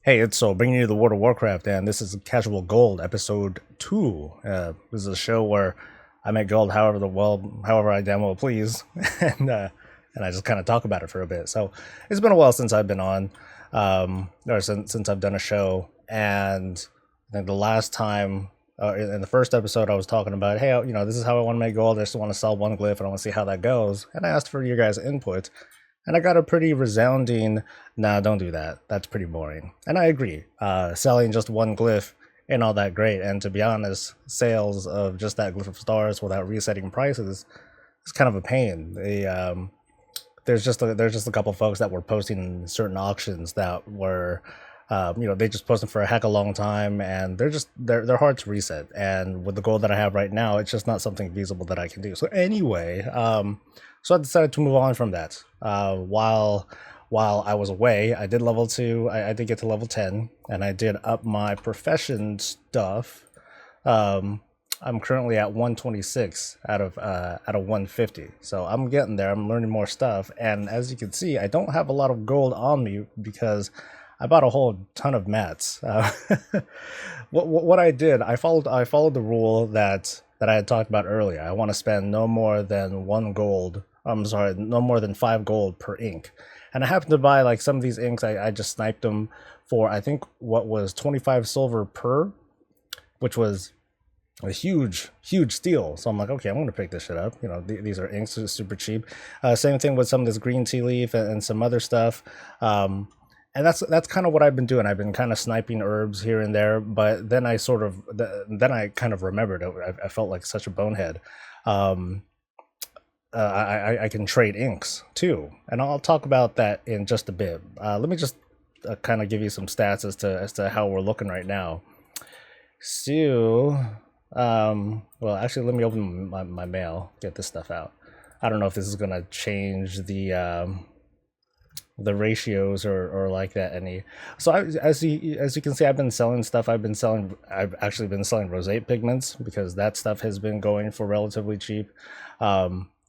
Hey, it's bringing you the World of Warcraft, and this is Casual Gold, episode 2. This is a show where I make gold however I damn well please, and uh, and I just kind of talk about it for a bit. So it's been a while since I've been on, or since I've done a show, and I think the last time in the first episode I was talking about, hey, this is how I want to make gold. I just want to sell one glyph, and I want to see how that goes, and I asked for your guys' input. And I got a pretty resounding, nah, don't do that. That's pretty boring. And I agree. Selling just one glyph ain't all that great. And to be honest, sales of just that glyph of stars without resetting prices is kind of a pain. There's just a couple folks that were posting certain auctions that were they just post them for a heck of a long time, and they're hard to reset. And with the goal that I have right now, it's just not something feasible that I can do. So anyway, so I decided to move on from that. While I was away, I did level 2. I did get to level 10, and I did up my profession stuff. Um, I'm currently at 126 out of 150, so I'm getting there. I'm learning more stuff, and as you can see, I don't have a lot of gold on me because I bought a whole ton of mats. What I did, I followed the rule that I had talked about earlier. I want to spend no more than 1 gold. I'm sorry, no more than 5 gold per ink. And I happened to buy like some of these inks. I just sniped them for I think what was 25 silver per, which was a huge steal. So I'm like, okay, I'm gonna pick this shit up. These are inks, super cheap. Same thing with some of this green tea leaf and some other stuff. Um, and that's kind of what I've been doing. I've been kind of sniping herbs here and there, but then I kind of remembered. I felt like such a bonehead. Um, I can trade inks too, and I'll talk about that in just a bit. Let me just kind of give you some stats as to how we're looking right now. So, well, actually, let me open my mail, get this stuff out. I don't know if this is gonna change the ratios or like that any. So as you can see, I've been selling stuff. I've actually been selling rosate pigments because that stuff has been going for relatively cheap.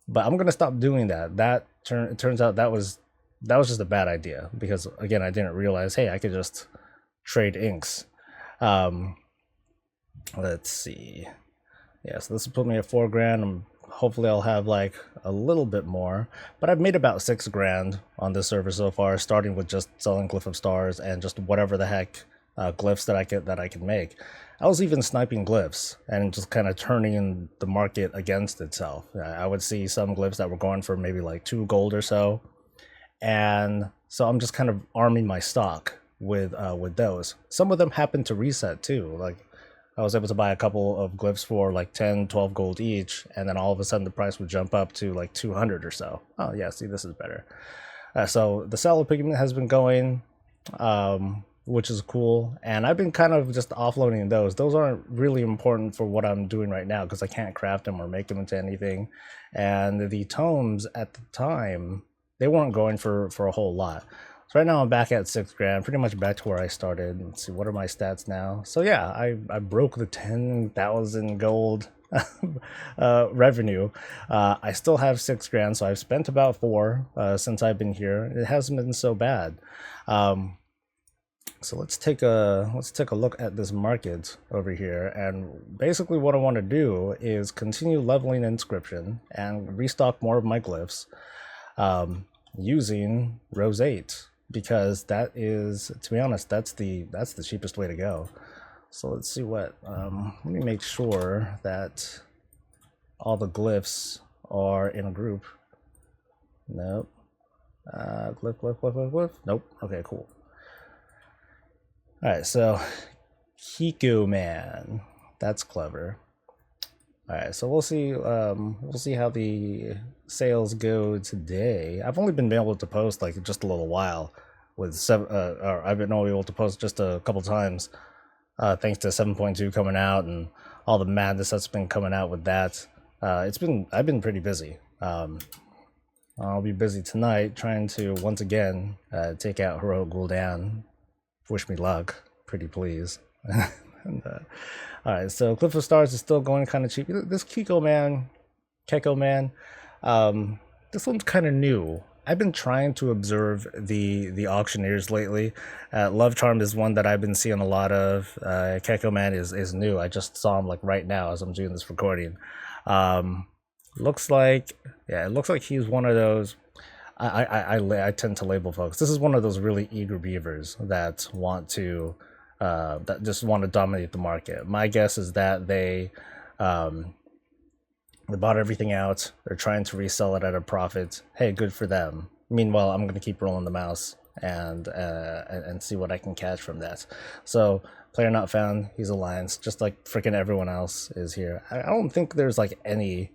But I'm gonna stop doing that. It turns out that was just a bad idea because again I didn't realize, hey, I could just trade inks. Um, let's see. Yeah, so this will put me at 4 grand. Hopefully I'll have like a little bit more, but I've made about 6 grand on this server so far, starting with just selling glyph of stars and just whatever the heck glyphs that I can make. I was even sniping glyphs and just kind of turning the market against itself. I would see some glyphs that were going for maybe like 2 gold or so, and so I'm just kind of arming my stock with those. Some of them happen to reset too. Like I was able to buy a couple of glyphs for like 10, 12 gold each, and then all of a sudden the price would jump up to like 200 or so. Oh yeah, see, this is better. So the salad pigment has been going, which is cool, and I've been kind of just offloading those. Those aren't really important for what I'm doing right now because I can't craft them or make them into anything. And the tomes at the time, they weren't going for a whole lot. So right now I'm back at 6 grand, pretty much back to where I started. Let's see, what are my stats now? So yeah, I broke the 10,000 gold revenue. I still have 6 grand, so I've spent about four since I've been here. It hasn't been so bad. Um, so let's take a look at this market over here, and basically what I want to do is continue leveling inscription and restock more of my glyphs using rosate because that is, to be honest, that's the cheapest way to go. So let's see what let me make sure that all the glyphs are in a group. Nope. Glyph. Nope. Okay, cool. All right, so Kiko Man, that's clever. All right, so we'll see how the sales go today. I've only been able to post like just a little while with or I've been only able to post just a couple times, thanks to 7.2 coming out and all the madness that's been coming out with that. I've been pretty busy. I'll be busy tonight trying to once again take out Heroic Gul'dan. Wish me luck, pretty please. And, all right, so Cliff of Stars is still going kind of cheap. This Keko Man, this one's kind of new. I've been trying to observe the auctioneers lately. Love Charm is one that I've been seeing a lot of. Keko Man is new. I just saw him like right now as I'm doing this recording. Um, looks like yeah, it looks like he's one of those. I tend to label folks. This is one of those really eager beavers that want to that just want to dominate the market. My guess is that um, they bought everything out. They're trying to resell it at a profit. Hey, good for them. Meanwhile, I'm gonna keep rolling the mouse and see what I can catch from that. So, player not found. He's Alliance, just like freaking everyone else is here. I don't think there's like any.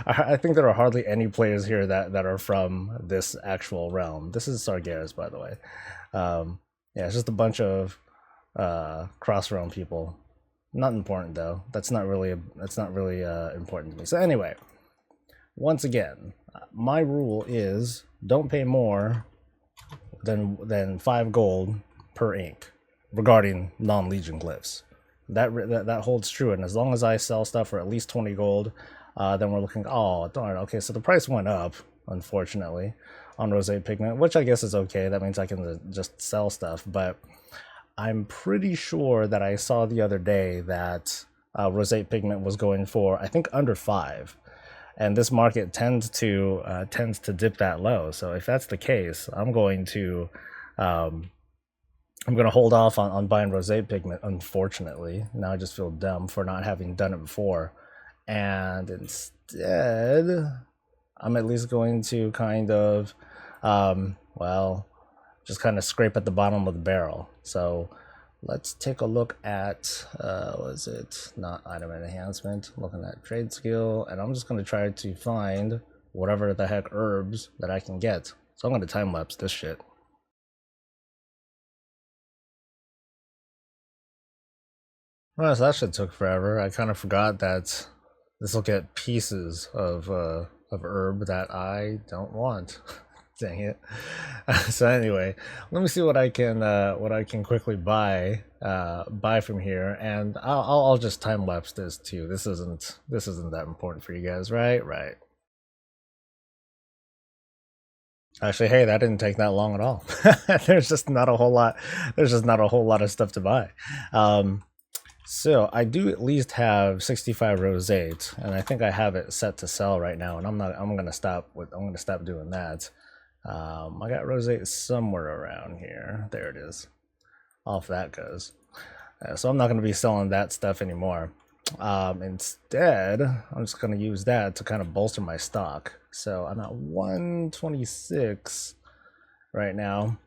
I think there are hardly any players here that are from this actual realm. This is Sargeras, by the way. Yeah, it's just a bunch of cross realm people. Not important though. That's not really important to me. So anyway, once again, my rule is don't pay more than 5 gold per ink regarding non-legion glyphs. That holds true, and as long as I sell stuff for at least 20 gold, then we're looking. Oh darn! Okay, so the price went up, unfortunately, on rosé pigment, which I guess is okay. That means I can just sell stuff, but I'm pretty sure that I saw the other day that rosé pigment was going for, I think, under 5, and this market tends to dip that low. So if that's the case, I'm going to hold off on buying rosé pigment. Unfortunately, now I just feel dumb for not having done it before, and instead, I'm at least going to kind of, well, just kind of scrape at the bottom of the barrel. So let's take a look at, was it not item enhancement? Looking at trade skill, and I'm just going to try to find whatever the heck herbs that I can get. So I'm going to time lapse this shit. Well, so that shit took forever. I kind of forgot that this will get pieces of herb that I don't want. Dang it. So anyway, let me see what I can quickly buy from here, and I'll just time lapse this too. This isn't that important for you guys, right? Right. Actually, hey, that didn't take that long at all. There's just not a whole lot. There's just not a whole lot of stuff to buy. So I do at least have 65 rosate, and I think I have it set to sell right now. And I'm gonna stop doing that. I got rosate somewhere around here. There it is. Off that goes. So I'm not gonna be selling that stuff anymore. Instead, I'm just gonna use that to kind of bolster my stock. So I'm at 126 right now.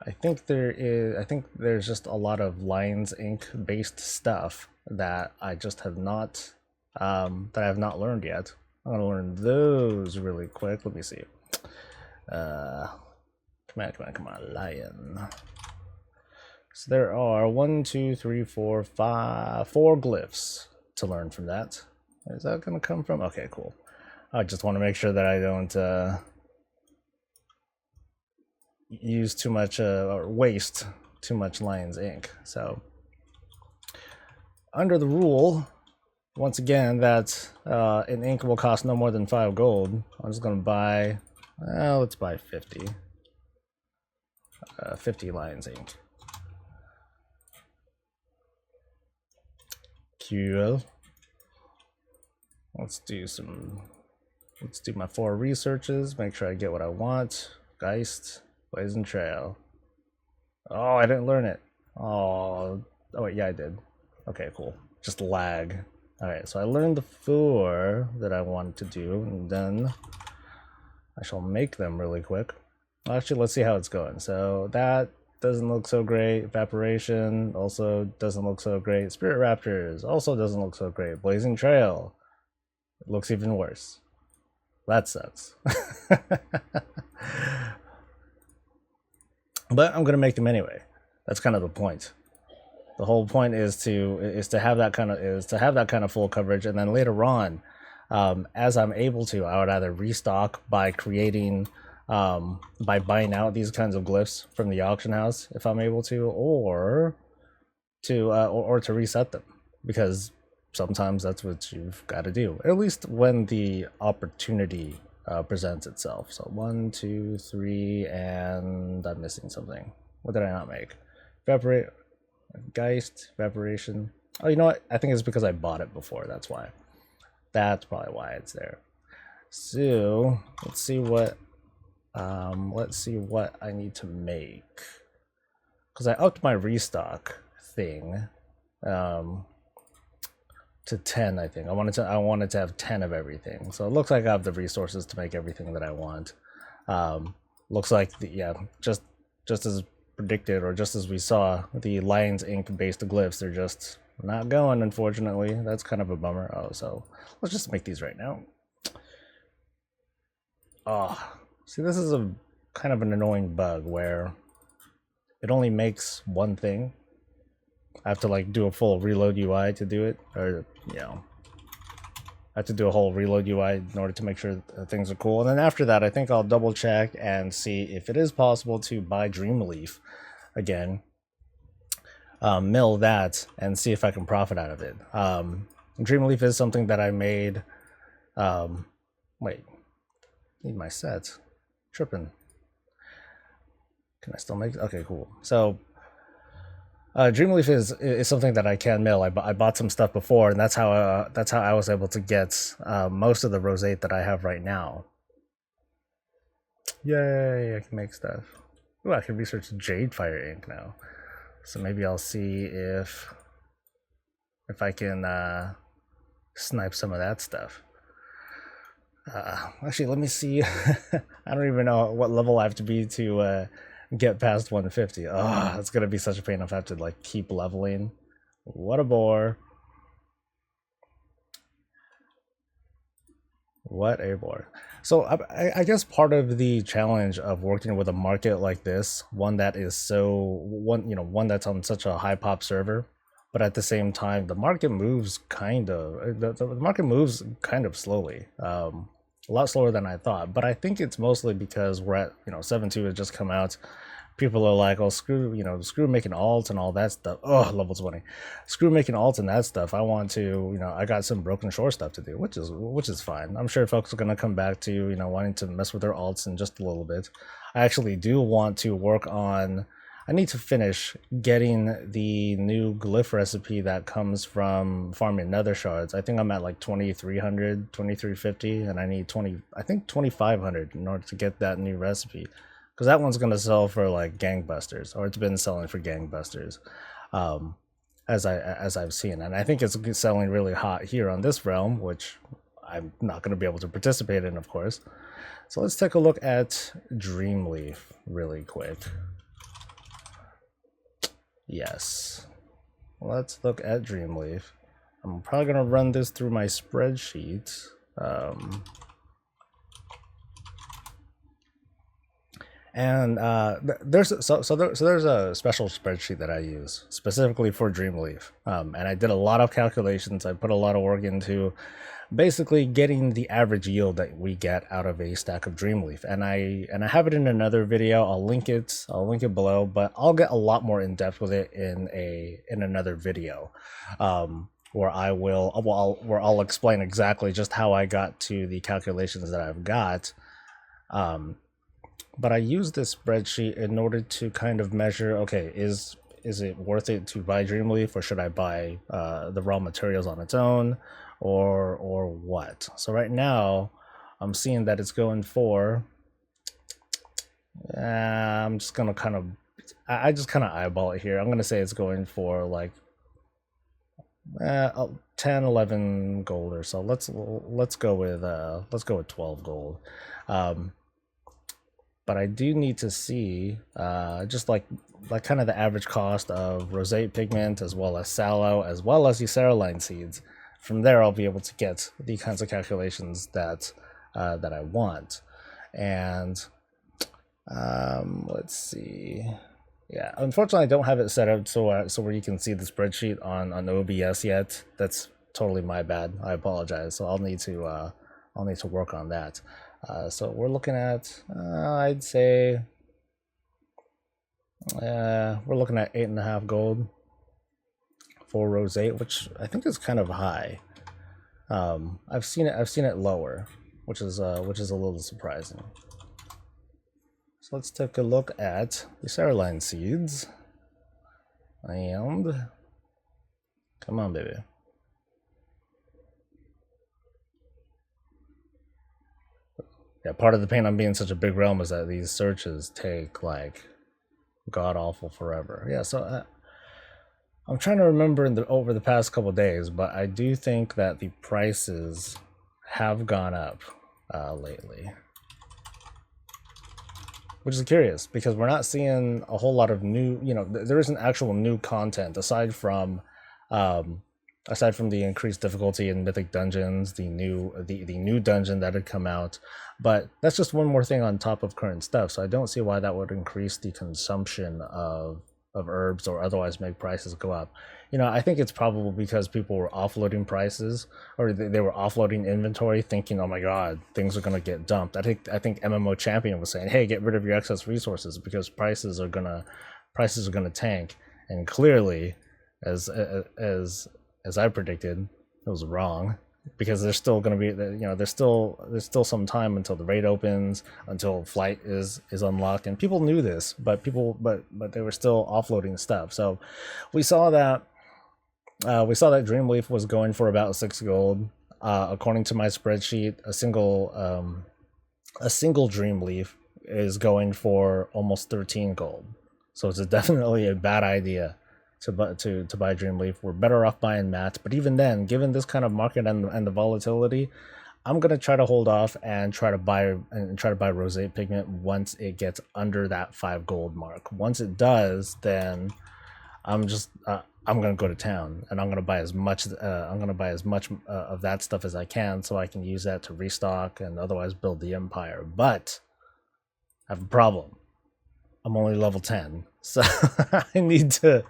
I think there's just a lot of Lions Ink based stuff that I just have not that I have not learned yet. I'm gonna learn those really quick. Let me see. Come on, lion. So there are 1, 2, 3, 4, 5, 4 glyphs to learn from that. Is that gonna come from? Okay, cool. I just want to make sure that I don't use too much or waste too much lion's ink. So under the rule, once again, that an ink will cost no more than 5 gold, I'm just gonna buy, let's buy 50 lion's ink. Cool. Let's do my 4 researches, make sure I get what I want. Geist, Blazing Trail. Oh, I didn't learn it. Oh wait, yeah, I did. Okay, cool. Just lag. Alright, so I learned the 4 that I wanted to do, and then I shall make them really quick. Actually, let's see how it's going. So that doesn't look so great. Evaporation also doesn't look so great. Spirit Raptors also doesn't look so great. Blazing Trail, it looks even worse. That sucks. But I'm gonna make them anyway. That's kind of the point. The whole point is to have that kind of full coverage, and then later on, as I'm able to, I would either restock by creating, by buying out these kinds of glyphs from the auction house if I'm able to, or to reset them, because sometimes that's what you've got to do. At least when the opportunity presents itself. So 1, 2, 3, and I'm missing something. What did I not make? Evaporate, Geist, evaporation. Oh, you know what? I think it's because I bought it before. That's why. That's probably why it's there. So let's see what I need to make, because I upped my restock thing to 10. I think I wanted to have 10 of everything. So it looks like I have the resources to make everything that I want. Looks like just as predicted, or just as we saw, the Lions Inc. based glyphs, they're just not going, unfortunately. That's kind of a bummer. Oh, so let's just make these right now. Oh, see, this is a kind of an annoying bug where it only makes one thing. I have to like do a full reload UI to do it, or I have to do a whole reload UI in order to make sure things are cool. And then after that, I think I'll double check and see if it is possible to buy Dreamleaf again, mill that, and see if I can profit out of it. Dreamleaf is something that I made. Wait, need my sets. Tripping. Can I still make? Okay, cool. So Dreamleaf is something that I can mill. I bought some stuff before, and that's how I was able to get most of the roseate that I have right now. Yay! I can make stuff. Ooh, I can research Jade Fire ink now. So maybe I'll see if I can snipe some of that stuff. Actually, let me see. I don't even know what level I have to be to get past 150. Oh, it's gonna be such a pain if I have to like keep leveling. What a bore. What a bore. So I guess part of the challenge of working with a market like this, one that is one that's on such a high pop server, but at the same time the market moves the market moves kind of slowly. A lot slower than I thought, but I think it's mostly because we're at 7.2 has just come out. People are like, oh, screw making alts and all that stuff. Oh, level 20. Screw making alts and that stuff. I want to, I got some broken shore stuff to do, which is fine. I'm sure folks are gonna come back to, wanting to mess with their alts in just a little bit. I actually do want to work on, I need to finish getting the new glyph recipe that comes from farming nether shards. I think I'm at like 2300, 2350, and I need 2500 in order to get that new recipe. Because that one's going to sell for like gangbusters, or it's been selling for gangbusters, as I've seen. And I think it's selling really hot here on this realm, which I'm not going to be able to participate in, of course. So let's take a look at Dreamleaf really quick. Yes, let's look at Dreamleaf. I'm probably going to run this through my spreadsheet. And there's a special spreadsheet that I use specifically for Dreamleaf, and I did a lot of calculations. I put a lot of work into basically getting the average yield that we get out of a stack of Dreamleaf, and I have it in another video. I'll link it below, but I'll get a lot more in depth with it in another video, where I'll explain exactly just how I got to the calculations that I've got. But I use this spreadsheet in order to kind of measure, okay, is it worth it to buy Dreamleaf, or should I buy the raw materials on its own, or what? So right now, I'm seeing that it's going for, I'm just gonna I just kind of eyeball it here. I'm gonna say it's going for like 10, 11 gold or so. Let's go with 12 gold. But I do need to see just like kind of the average cost of roseate pigment, as well as sallow, as well as the cerulean seeds. From there, I'll be able to get the kinds of calculations that I want. And let's see. Yeah, unfortunately, I don't have it set up so where you can see the spreadsheet on OBS yet. That's totally my bad. I apologize. So I'll need to work on that. So we're looking at, I'd say, we're looking at 8.5 gold for roseate, which I think is kind of high. I've seen it lower. which is a little surprising. So let's take a look at the Cerulean seeds. And come on, baby. Yeah, part of the pain on being such a big realm is that these searches take like god awful forever. Yeah, so I'm trying to remember over the past couple days, but I do think that the prices have gone up lately, which is curious because we're not seeing a whole lot of new. There isn't actual new content aside from the increased difficulty in mythic dungeons, the new dungeon that had come out. But that's just one more thing on top of current stuff, so I don't see why that would increase the consumption of herbs or otherwise make prices go up. I think it's probably because people were offloading prices, or they were offloading inventory thinking, oh my god, things are going to get dumped. I think MMO Champion was saying, hey, get rid of your excess resources because prices are going to tank. And clearly, as I predicted, it was wrong, because there's still going to be, there's still some time until the raid opens, until flight is unlocked, and people knew this, but they were still offloading stuff. So we saw that Dreamleaf was going for about 6 gold. According to my spreadsheet, a single Dreamleaf is going for almost 13 gold. So it's definitely a bad idea to buy Dreamleaf. We're better off buying mats, but even then, given this kind of market and the volatility, I'm gonna try to hold off and try to buy roseate pigment once it gets under that 5 gold mark. Once it does, then I'm gonna go to town and I'm gonna buy as much of that stuff as I can, so I can use that to restock and otherwise build the empire. But I have a problem. I'm only level 10, so I need to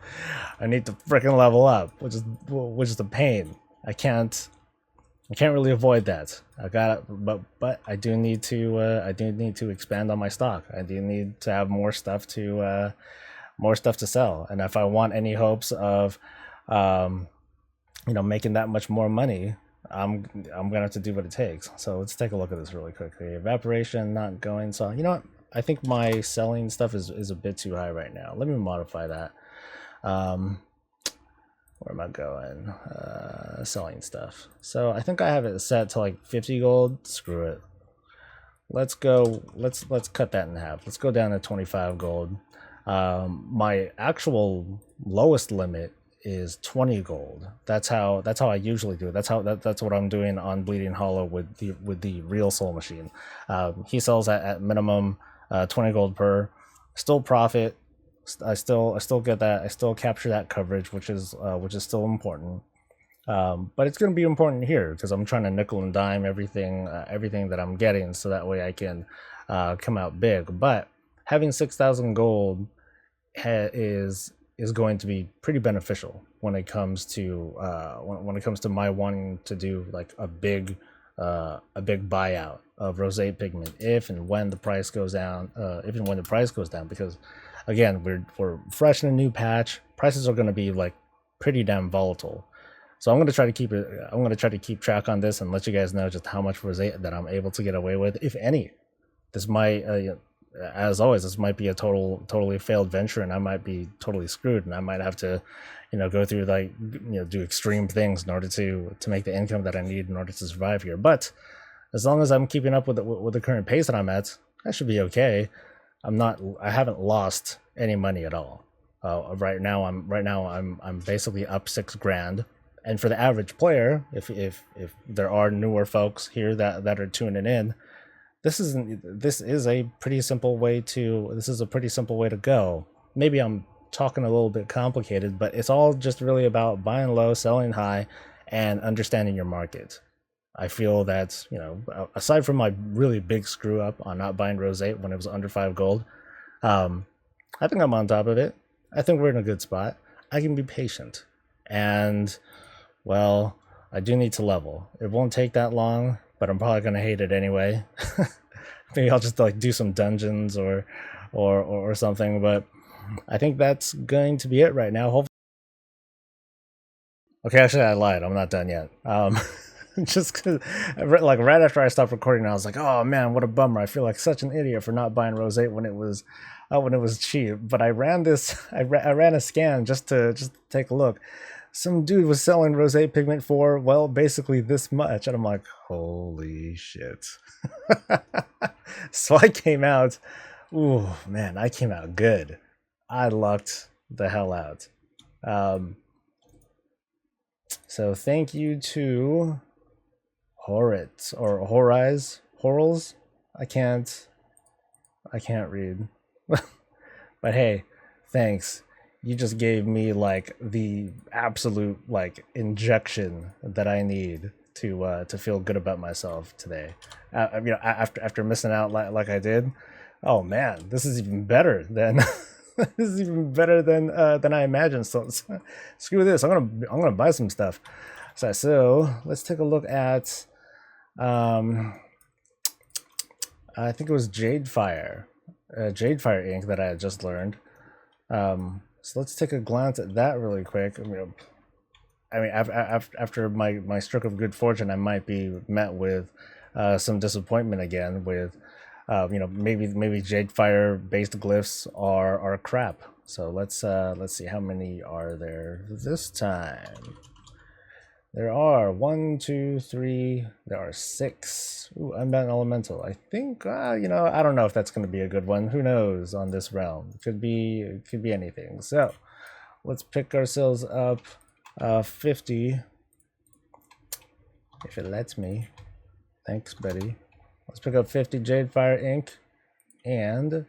freaking level up, which is a pain. I can't really avoid that. But I do need to expand on my stock. I do need to have more stuff to sell. And if I want any hopes of making that much more money, I'm gonna have to do what it takes. So let's take a look at this really quickly. Evaporation not going. So you know what? I think my selling stuff is a bit too high right now. Let me modify that. Where am I going? Selling stuff. So I think I have it set to like 50 gold. Screw it. Let's go. Let's cut that in half. Let's go down to 25 gold. My actual lowest limit is 20 gold. That's how I usually do it. That's what I'm doing on Bleeding Hollow with the real soul machine. He sells at minimum 20 gold per. Still profit. I still get that. I still capture that coverage, which is still important. But it's going to be important here because I'm trying to nickel and dime everything that I'm getting, so that way I can come out big. But having 6,000 gold is going to be pretty beneficial when it comes to my wanting to do like a big buyout of roseate pigment if and when the price goes down. Because again, we're fresh in a new patch. Prices are going to be like pretty damn volatile. So I'm going to try to keep track on this and let you guys know just how much rosate that I'm able to get away with, if any. This might, as always, this might be a totally failed venture, and I might be totally screwed, and I might have to, go through do extreme things in order to make the income that I need in order to survive here. But as long as I'm keeping up with the current pace that I'm at, I should be okay. I haven't lost any money at all. Right now I'm basically up 6 grand. And for the average player, if there are newer folks here that are tuning in, this is a pretty simple way to go. Maybe I'm talking a little bit complicated, but it's all just really about buying low, selling high, and understanding your market. I feel that, aside from my really big screw up on not buying roseate when it was under 5 gold, I think I'm on top of it. I think we're in a good spot. I can be patient. And, well, I do need to level. It won't take that long, but I'm probably going to hate it anyway. Maybe I'll just do some dungeons or something, but I think that's going to be it right now. Hopefully. Okay, actually I lied. I'm not done yet. Just cause, like right after I stopped recording, I was like, "Oh man, what a bummer! I feel like such an idiot for not buying rosé when it was cheap." But I ran this, I ran a scan just to take a look. Some dude was selling rosé pigment for, well, basically this much, and I'm like, "Holy shit!" So I came out. Ooh man, I came out good. I lucked the hell out. Um, so thank you to Horit or Horiz Horals. I can't read. But hey, thanks. You just gave me like the absolute like injection that I need to feel good about myself today. You know, after missing out like I did. Oh man, this is even better than this is even better than I imagined. So screw this. I'm gonna buy some stuff. So let's take a look at I think it was Jade Fire ink that I had just learned. So let's take a glance at that really quick. I mean, after my stroke of good fortune, I might be met with some disappointment again. With you know, maybe Jade Fire based glyphs are crap. So let's see how many are there this time. There are 1, 2, 3. There are 6. Ooh, Unbound Elemental. I think you know, I don't know if that's going to be a good one. Who knows on this realm? It could be anything. So let's pick ourselves up 50, if it lets me. Thanks, buddy. Let's pick up 50 Jade Fire ink and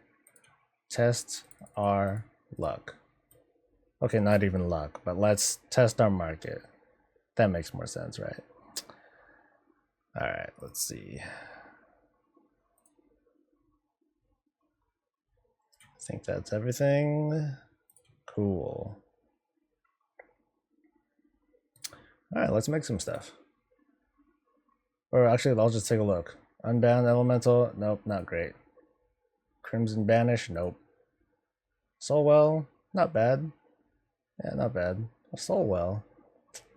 test our luck. Okay, not even luck, but let's test our market. That makes more sense, right? All right, let's see. I think that's everything. Cool. All right, let's make some stuff. Or actually, I'll just take a look. Unbound Elemental, nope, not great. Crimson Banish, nope. Soulwell, not bad. Yeah, not bad. Soulwell.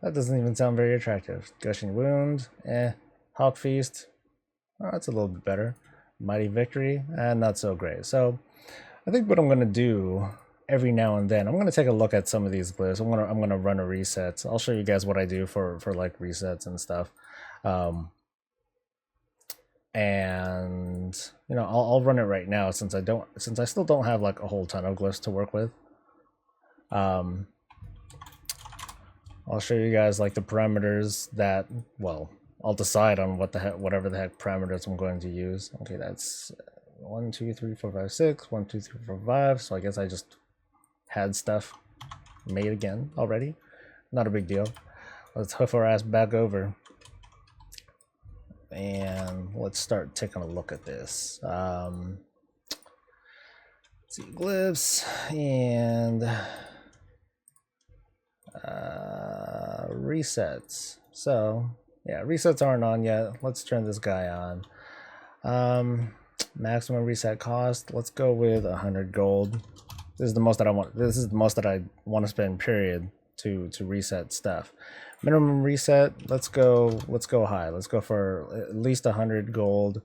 That doesn't even sound very attractive. Gushing Wound, Hawk Feast, oh, that's a little bit better. Mighty Victory, not so great. So I think what I'm gonna do every now and then, I'm gonna take a look at some of these glyphs. I'm gonna run a reset. I'll show you guys what I do for like resets and stuff. And you know, I'll run it right now since I still don't have like a whole ton of glyphs to work with. I'll show you guys like the parameters that, well, I'll decide on whatever the heck parameters I'm going to use. Okay, that's 1, 2, 3, 4, 5, 6. 1, 2, 3, 4, 5. So I guess I just had stuff made again already. Not a big deal. Let's hoof our ass back over. And let's start taking a look at this. Let's see, glyphs and resets. So yeah, resets aren't on yet. Let's turn this guy on. Maximum reset cost, let's go with 100 gold. This is the most that I want. This is the most that I want to spend, period, to reset stuff. Minimum reset, let's go high. Let's go for at least 100 gold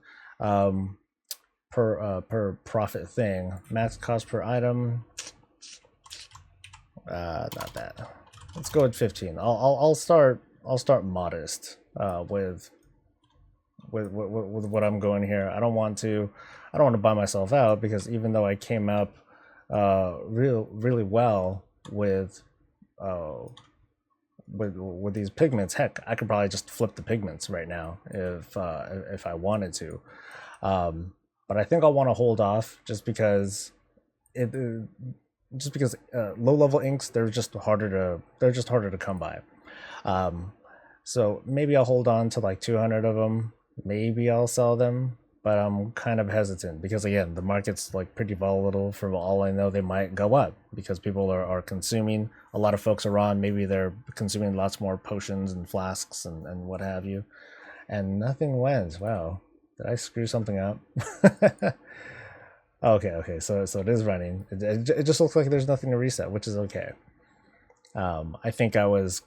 per profit thing. Max cost per item, not that. Let's go with 15. I'll start modest with what I'm going here. I don't want to buy myself out, because even though I came up really well with these pigments, heck, I could probably just flip the pigments right now if I wanted to. But I think I'll want to hold off, just because low level inks, they're just harder to come by. So maybe I'll hold on to like 200 of them. Maybe I'll sell them, but I'm kind of hesitant because, again, the market's like pretty volatile. For all I know, they might go up because people are consuming. A lot of folks are on. Maybe they're consuming lots more potions and flasks and what have you. And nothing went. Wow. Did I screw something up? Okay. So it is running. It just looks like there's nothing to reset, which is okay. I think I was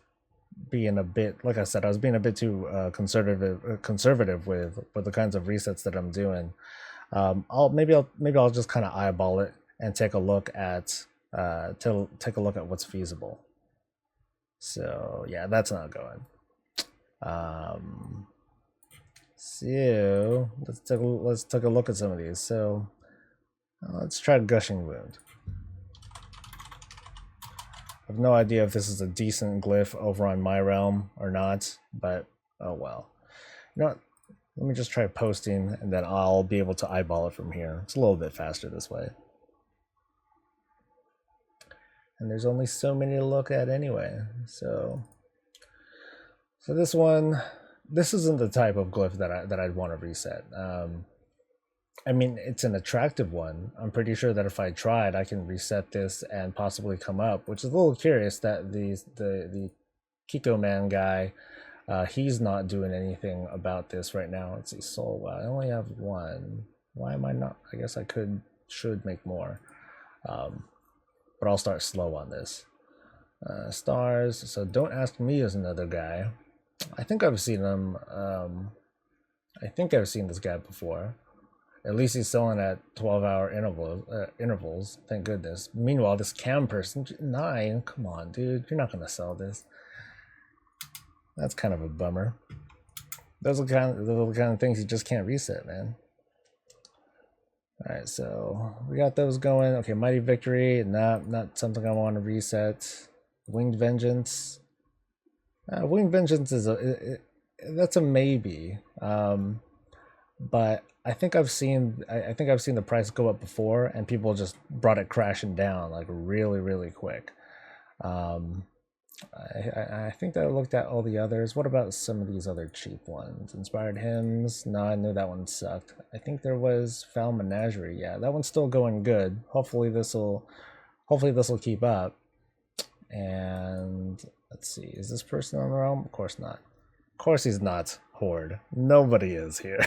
being a bit, like I said, I was being a bit too conservative with the kinds of resets that I'm doing. I'll just kind of eyeball it and take a look at take a look at what's feasible. So yeah, that's not going. So let's take a look at some of these. So let's try Gushing Wound. I have no idea if this is a decent glyph over on my realm or not, but oh well. You know what? Let me just try posting, and then I'll be able to eyeball it from here. It's a little bit faster this way. And there's only so many to look at anyway. So this one, this isn't the type of glyph that I'd want to reset. I mean, it's an attractive one. I'm pretty sure that if I tried, I can reset this and possibly come up, which is a little curious that the Kiko Man guy, he's not doing anything about this right now. Let's see, Soul. Wow, I only have one. Why am I not? I guess I should make more, but I'll start slow on this. Stars. So Don't Ask Me is another guy. I think I've seen him. I think I've seen this guy before. At least he's selling at 12-hour intervals. Thank goodness. Meanwhile, this cam person, 9. Come on, dude. You're not going to sell this. That's kind of a bummer. Those are the kind of things you just can't reset, man. All right, so we got those going. Okay, Mighty Victory. Not something I want to reset. Winged Vengeance. Winged Vengeance is that's a maybe. But I think I've seen the price go up before, and people just brought it crashing down like really quick. I think that I looked at all the others. What about some of these other cheap ones? Inspired Hymns. No, I knew that one sucked. I think there was Foul Menagerie. Yeah, that one's still going good. Hopefully this will keep up. And let's see, is this person on the realm? Of course not. Of course he's not. Horde. Nobody is here.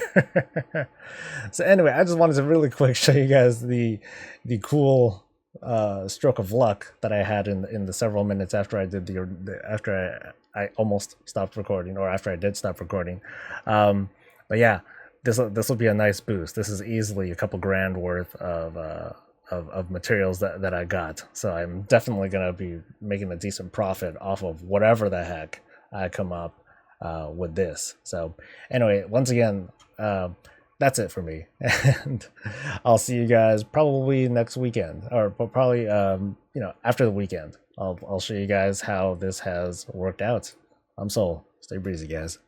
So anyway, I just wanted to really quick show you guys the cool stroke of luck that I had in the several minutes after I did after I almost stopped recording, or after I did stop recording. But yeah, this will be a nice boost. This is easily a couple grand worth of materials that I got. So I'm definitely gonna be making a decent profit off of whatever the heck I come up with this. So anyway, once again, that's it for me, and I'll see you guys probably next weekend, or probably after the weekend. I'll show you guys how this has worked out. I'm Soul. Stay breezy, guys.